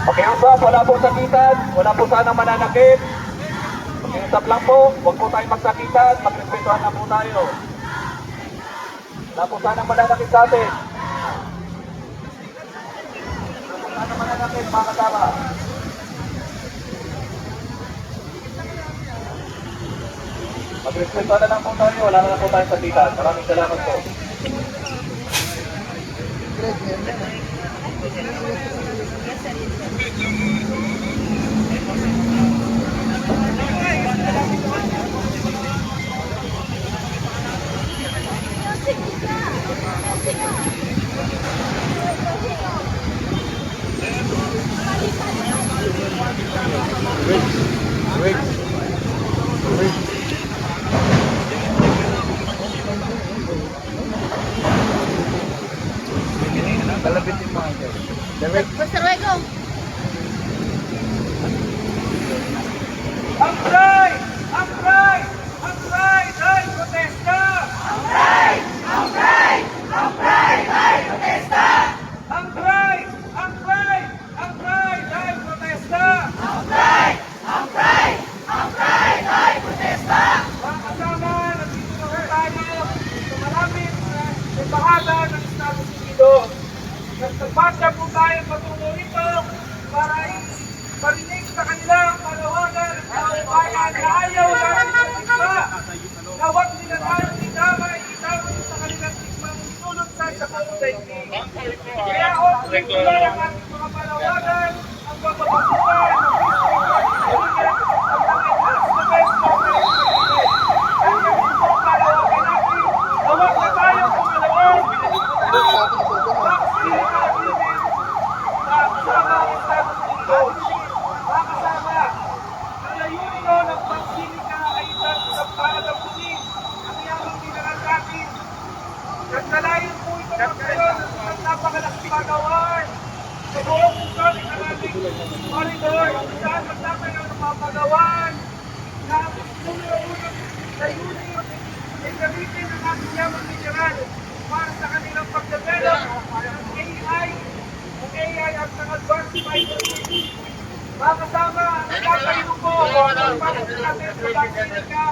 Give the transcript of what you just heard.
Pakiusap, wala pong sakitan, wala po sanang mananakit. Pakiusap lang po, huwag po tayong magsakitan, magrespetuhan na po tayo. Wala po sanang mananakit sa atin. Wala po sanang mananakit, mga kasama. Magrespetuhan na lang po tayo, wala na po tayong sakitan. Maraming salamat po. Kalabitin mo ito. Mr. Wego. Ang pride! Ang pride! Ang pride ay protesta! Ang pride! Ang pride! Ang pride ay protesta! Ang pride! Ang pride! Ang pride ay protesta! Ang pride! Ang pride! Ang pride ay protesta! Mga kasama, nandito na po tayo sa malapit na embahada ng Estados Unidos. Nagpapasya po tayo patungo rito para parinig sa kanilang panawagan ng taong bayan na ayaw namin sa sigma. Na huwag nila tayong idamay sa kanilang sigmang sulunsan sa pagdaigdig. Kaya open ko lang ang ating mga panawagan, ang pagpapasukan ng nagdalayan po ito ng kayo ng napakalaking pagawan. Sa buong mundo, ikalabing corridor, kung saan magdapay ang napapagawan na sumusunod sa unit ay gamitin ang ating yamang mineral para sa kanilang pag-develop ng AI, ng AI at ng advanced fiber. Mga kasama, nagkakayo po ang pagpapagod natin sa Bangsinika